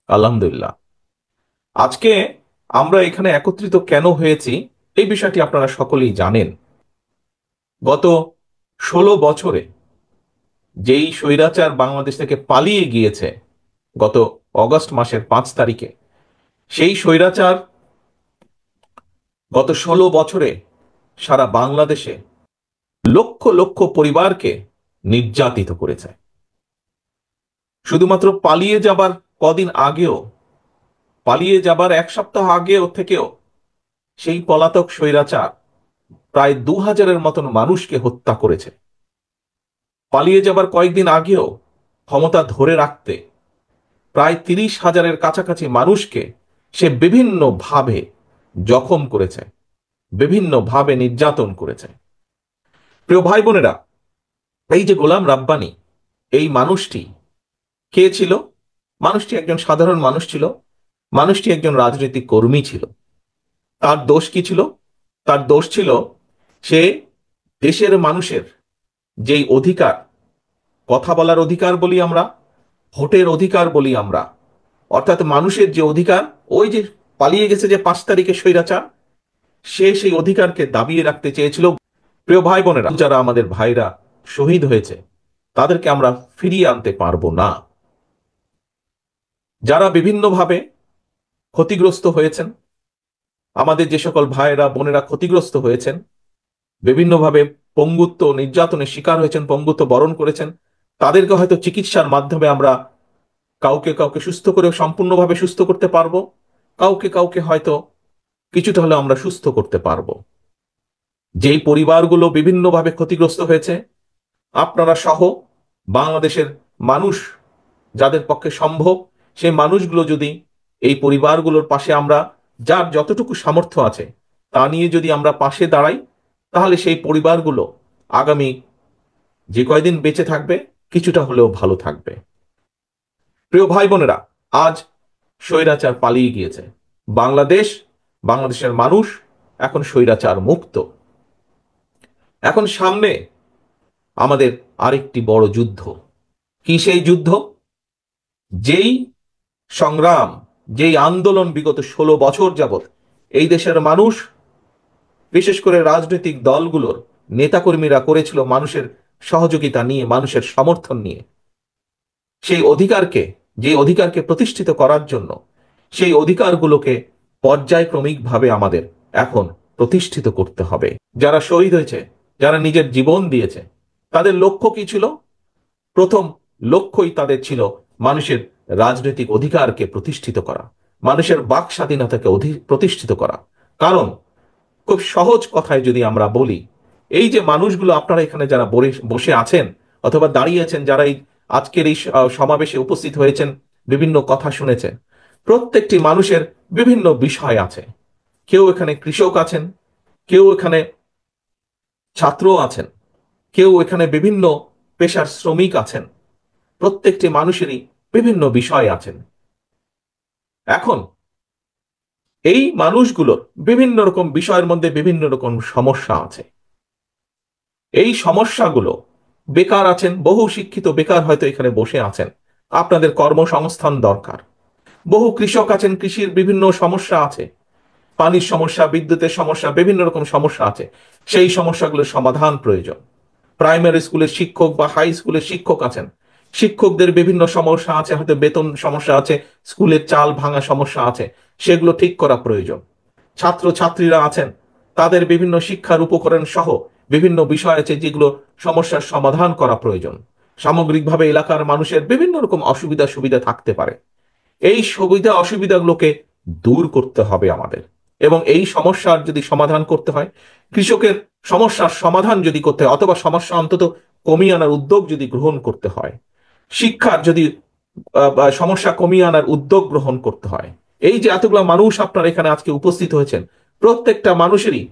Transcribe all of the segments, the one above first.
আলহামদুলিল্লাহ। আজকে আমরা এখানে একত্রিত কেন হয়েছি এই বিষয়টি আপনারা সকলেই জানেন। গত 16 বছরে যেই স্বৈরাচার বাংলাদেশ থেকে পালিয়ে গিয়েছে গত অগস্ট মাসের 5 তারিখে, সেই স্বৈরাচার গত 16 বছরে সারা বাংলাদেশে লক্ষ লক্ষ পরিবারকে নির্যাতিত করেছে। শুধুমাত্র পালিয়ে যাবার কদিন আগেও, পালিয়ে যাবার 1 সপ্তাহ আগেও থেকেও সেই পলাতক স্বৈরাচার প্রায় 2000-এর মতন মানুষকে হত্যা করেছে। পালিয়ে যাবার কয়েকদিন আগেও ক্ষমতা ধরে রাখতে প্রায় 30,000-এর কাছাকাছি মানুষকে সে বিভিন্নভাবে জখম করেছে, বিভিন্নভাবে নির্যাতন করেছে। প্রিয় ভাই বোনেরা, এই যে গোলাম রাব্বানী, এই মানুষটি কে ছিল? মানুষটি একজন সাধারণ মানুষ ছিল। মানুষটি একজন রাজনৈতিক কর্মী ছিল। তার দোষ কি ছিল? তার দোষ ছিল সে দেশের মানুষের যেই অধিকার, কথা বলার অধিকার বলি আমরা, ভোটের অধিকার বলি আমরা, অর্থাৎ মানুষের যে অধিকার, ওই যে পালিয়ে গেছে যে 5 তারিখে স্বৈরাচার, সে সেই অধিকারকে দাবিয়ে রাখতে চেয়েছিল। প্রিয় ভাই বোনেরা, যারা আমাদের ভাইরা শহীদ হয়েছে তাদেরকে আমরা ফিরিয়ে আনতে পারবো না। যারা বিভিন্নভাবে ক্ষতিগ্রস্ত হয়েছেন, আমাদের যে সকল ভাইরা বোনেরা ক্ষতিগ্রস্ত হয়েছেন, বিভিন্নভাবে পঙ্গুত্ব নির্যাতনের শিকার হয়েছেন, পঙ্গুত্ব বরণ করেছেন, তাদেরকে হয়তো চিকিৎসার মাধ্যমে আমরা কাউকে কাউকে সুস্থ করে সম্পূর্ণভাবে সুস্থ করতে পারবো, কাউকে কাউকে হয়তো কিছুটা হলে আমরা সুস্থ করতে পারবো। যেই পরিবারগুলো বিভিন্নভাবে ক্ষতিগ্রস্ত হয়েছে, আপনারা সহ বাংলাদেশের মানুষ যাদের পক্ষে সম্ভব, সেই মানুষগুলো যদি এই পরিবারগুলোর পাশে আমরা যার যতটুকু সামর্থ্য আছে তা নিয়ে যদি আমরা পাশে দাঁড়াই, তাহলে সেই পরিবারগুলো আগামী যে কয়দিন বেঁচে থাকবে কিছুটা হলেও ভালো থাকবে। প্রিয় ভাই বোনেরা, আজ স্বৈরাচার পালিয়ে গিয়েছে। বাংলাদেশ, বাংলাদেশের মানুষ এখন স্বৈরাচার মুক্ত। এখন সামনে আমাদের আরেকটি বড় যুদ্ধ। কি সেই যুদ্ধ? যেই সংগ্রাম, যেই আন্দোলন বিগত 16 বছর যাবৎ এই দেশের মানুষ, বিশেষ করে রাজনৈতিক দলগুলোর নেতাকর্মীরা করেছিল মানুষের সহযোগিতা নিয়ে, মানুষের সমর্থন নিয়ে, সেই অধিকারকে, যে অধিকারকে প্রতিষ্ঠিত করার জন্য, সেই অধিকারগুলোকে পর্যায়ক্রমিকভাবে আমাদের এখন প্রতিষ্ঠিত করতে হবে। যারা শহীদ হয়েছে, যারা নিজের জীবন দিয়েছে, তাদের লক্ষ্য কি ছিল? প্রথম লক্ষ্যই তাদের ছিল মানুষের রাজনৈতিক অধিকারকে প্রতিষ্ঠিত করা, মানুষের বাক স্বাধীনতাকে প্রতিষ্ঠিত করা। কারণ খুব সহজ কথায় যদি আমরা বলি, এই যে মানুষগুলো আপনারা এখানে যারা বসে আছেন অথবা দাঁড়িয়ে আছেন, যারা এই আজকের এই সমাবেশে উপস্থিত হয়েছেন, বিভিন্ন কথা শুনেছেন, প্রত্যেকটি মানুষের বিভিন্ন বিষয় আছে। কেউ এখানে কৃষক আছেন, কেউ এখানে ছাত্র আছেন, কেউ এখানে বিভিন্ন পেশার শ্রমিক আছেন। প্রত্যেকটি মানুষেরই বিভিন্ন বিষয় আছেন। এখন এই মানুষগুলোর বিভিন্ন রকম বিষয়ের মধ্যে বিভিন্ন রকম সমস্যা আছে। এই সমস্যাগুলো, বেকার আছেন, বহু শিক্ষিত বেকার হয়তো এখানে বসে আছেন, আপনাদের কর্মসংস্থান দরকার। বহু কৃষক আছেন, কৃষির বিভিন্ন সমস্যা আছে, পানির সমস্যা, বিদ্যুতের সমস্যা, বিভিন্ন রকম সমস্যা আছে। সেই সমস্যাগুলোর সমাধান প্রয়োজন। প্রাইমারি স্কুলের শিক্ষক বা হাই স্কুলের শিক্ষক আছেন, শিক্ষকদের বিভিন্ন সমস্যা আছে, হয়তো বেতন সমস্যা আছে, স্কুলের চাল ভাঙা সমস্যা আছে, সেগুলো ঠিক করা প্রয়োজন। ছাত্র ছাত্রীরা আছেন, তাদের বিভিন্ন শিক্ষার উপকরণ সহ বিভিন্ন বিষয় আছে যেগুলো সমস্যার সমাধান করা প্রয়োজন। সামগ্রিকভাবে এলাকার মানুষের বিভিন্ন রকম অসুবিধা সুবিধা থাকতে পারে। এই সুবিধা অসুবিধাগুলোকে দূর করতে হবে আমাদের। এবং এই সমস্যার যদি সমাধান করতে হয়, কৃষকের সমস্যার সমাধান যদি করতে হয়, অথবা সমস্যা অন্তত কমিয়ে আনার উদ্যোগ যদি গ্রহণ করতে হয়, শিক্ষার যদি সমস্যা কমিয়ে আনার উদ্যোগ গ্রহণ করতে হয়, এই যে এতগুলো মানুষ আপনারা এখানে আজকে উপস্থিত হয়েছেন, প্রত্যেকটা মানুষেরই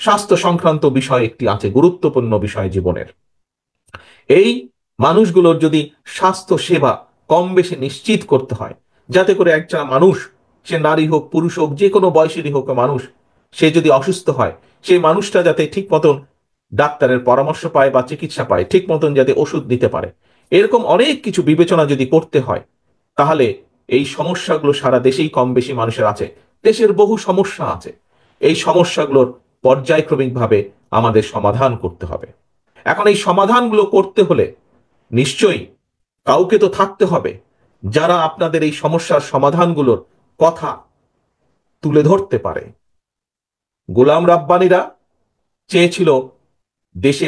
স্বাস্থ্য সংক্রান্ত বিষয় একটি আছে, গুরুত্বপূর্ণ বিষয় জীবনের। এই মানুষগুলোর যদি স্বাস্থ্য সেবা কম বেশি নিশ্চিত করতে হয়, যাতে করে একজন মানুষ, সে নারী হোক পুরুষ হোক, যে কোনো বয়সেরই হোক মানুষ, সে যদি অসুস্থ হয়, সেই মানুষটা যাতে ঠিক মতন ডাক্তারের পরামর্শ পায় বা চিকিৎসা পায়, ঠিক মতন যাতে ওষুধ দিতে পারে, এরকম অনেক কিছু বিবেচনা যদি করতে হয়, তাহলে এই সমস্যাগুলো সারা দেশেই কম বেশি মানুষের আছে। দেশের বহু সমস্যা আছে। এই সমস্যাগুলোর পর্যায়ক্রমিকভাবে আমাদের সমাধান করতে হবে। এখন এই সমাধানগুলো করতে হলে নিশ্চয়ই কাউকে তো থাকতে হবে যারা আপনাদের এই সমস্যার সমাধানগুলোর কথা তুলে ধরতে পারে। গোলাম রাব্বানিরা চেয়েছিল দেশে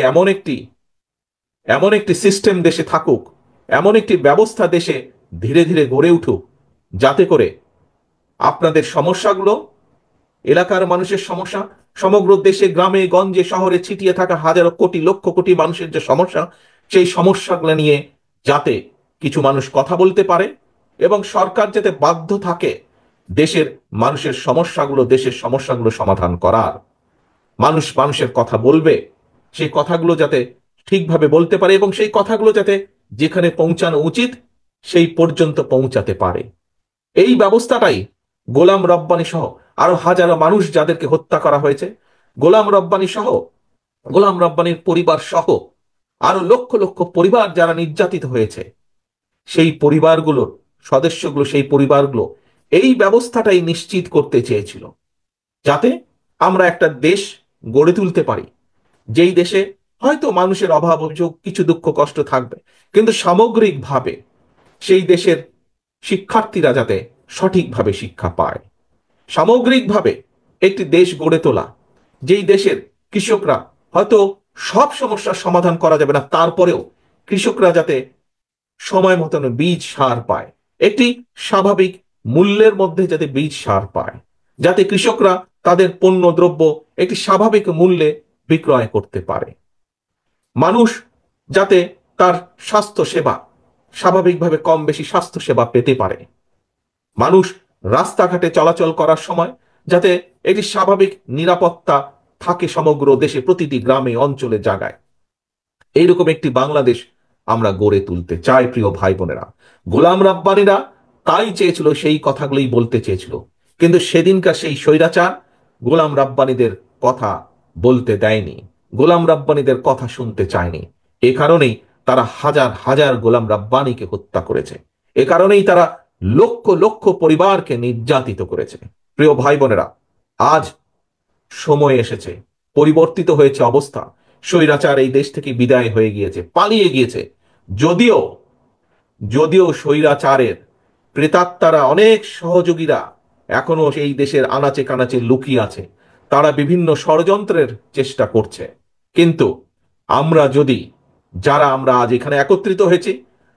এমন একটি সিস্টেম দেশে থাকুক, এমন একটি ব্যবস্থা দেশে ধীরে ধীরে গড়ে উঠুক, যাতে করে আপনাদের সমস্যাগুলো, এলাকার মানুষের সমস্যা, সমগ্র দেশে গ্রামে গঞ্জে শহরে ছিটিয়ে থাকা হাজারো কোটি লক্ষ কোটি মানুষের যে সমস্যা, সেই সমস্যাগুলো নিয়ে যাতে কিছু মানুষ কথা বলতে পারে এবং সরকার যাতে বাধ্য থাকে দেশের সমস্যাগুলো সমাধান করার। মানুষ মানুষের কথা বলবে, সেই কথাগুলো যাতে ঠিকভাবে বলতে পারে এবং সেই কথাগুলো যাতে যেখানে পৌঁছানো উচিত সেই পর্যন্ত পৌঁছাতে পারে। এই ব্যবস্থাটাই গোলাম রব্বানী সহ আরো হাজারো মানুষ যাদেরকে হত্যা করা হয়েছে, গোলাম রব্বানী সহ, গোলাম রব্বানীর পরিবার সহ আরো লক্ষ লক্ষ পরিবার যারা নির্যাতিত হয়েছে, সেই পরিবারগুলোর সেই পরিবারগুলো এই ব্যবস্থাটাই নিশ্চিত করতে চেয়েছিল, যাতে আমরা একটা দেশ গড়ে তুলতে পারি, যেই দেশে হয়তো মানুষের অভাব অভিযোগ কিছু দুঃখ কষ্ট থাকবে, কিন্তু সামগ্রিকভাবে সেই দেশের শিক্ষার্থীরা যাতে সঠিকভাবে শিক্ষা পায়। সামগ্রিকভাবে একটি দেশ গড়ে তোলা, যেই দেশের কৃষকরা, হয়তো সব সমস্যার সমাধান করা যাবে না, তারপরেও কৃষকরা যাতে সময় মতন বীজ সার পায়, একটি স্বাভাবিক মূল্যের মধ্যে যাতে বীজ সার পায়, যাতে কৃষকরা তাদের পণ্য দ্রব্য একটি স্বাভাবিক মূল্যে বিক্রয় করতে পারে, মানুষ যাতে তার স্বাস্থ্য সেবা স্বাভাবিকভাবে কম বেশি স্বাস্থ্য সেবা পেতে পারে, মানুষ রাস্তাঘাটে চলাচল করার সময় যাতে একটি স্বাভাবিক নিরাপত্তা থাকে সমগ্র দেশে, প্রতিটি গ্রামে অঞ্চলে জায়গায়। এইরকম একটি বাংলাদেশ আমরা গড়ে তুলতে চাই প্রিয় ভাই বোনেরা। গোলাম রাব্বানীরা তাই চেয়েছিল, সেই কথাগুলোই বলতে চেয়েছিল, কিন্তু সেদিনকার সেই স্বৈরাচার গোলাম রাব্বানীদের কথা বলতে দেয়নি, গোলাম রাব্বানীদের কথা শুনতে চায়নি। এ কারণেই তারা হাজার হাজার গোলাম রাব্বানীকে হত্যা করেছে, এ কারণেই তারা লক্ষ লক্ষ পরিবারকে নির্যাতিত করেছে। প্রিয় ভাই বোনেরা, আজ সময় এসেছে, পরিবর্তিত হয়েছে অবস্থা। স্বৈরাচার এই দেশ থেকে বিদায় হয়ে গিয়েছে, পালিয়ে গিয়েছে। যদিও যদিও স্বৈরাচারের প্রেতাত্মারা, অনেক সহযোগীরা এখনো এই দেশের আনাচে কানাচে লুকিয়ে আছে, তারা বিভিন্ন ষড়যন্ত্রের চেষ্টা করছে। কিন্তু আমরা আজ এখানে একত্রিত হয়েছি,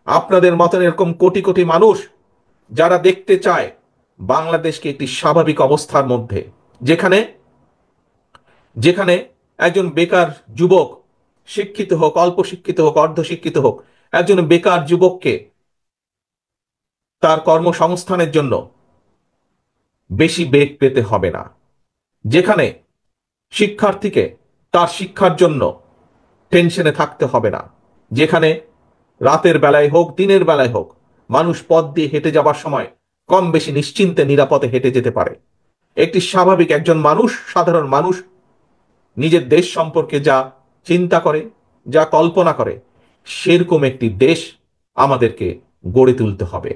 আপনাদের মতন এরকম কোটি কোটি মানুষ যারা দেখতে চায় বাংলাদেশকে একটি স্বাভাবিক অবস্থার মধ্যে, যেখানে যেখানে একজন বেকার যুবক, শিক্ষিত হোক, অল্প শিক্ষিত হোক, অর্ধশিক্ষিত হোক, একজন বেকার যুবককে তার কর্মসংস্থানের জন্য বেশি বেগ পেতে হবে না, যেখানে শিক্ষার্থীকে তার শিক্ষার জন্য টেনশনে থাকতে হবে না, যেখানে রাতের বেলায় হোক দিনের বেলায় হোক মানুষ পথ দিয়ে হেঁটে যাবার সময় কম বেশি নিশ্চিন্তে নিরাপদে হেঁটে যেতে পারে। একটি স্বাভাবিক একজন মানুষ, সাধারণ মানুষ নিজের দেশ সম্পর্কে যা চিন্তা করে, যা কল্পনা করে, সেরকম একটি দেশ আমাদেরকে গড়ে তুলতে হবে।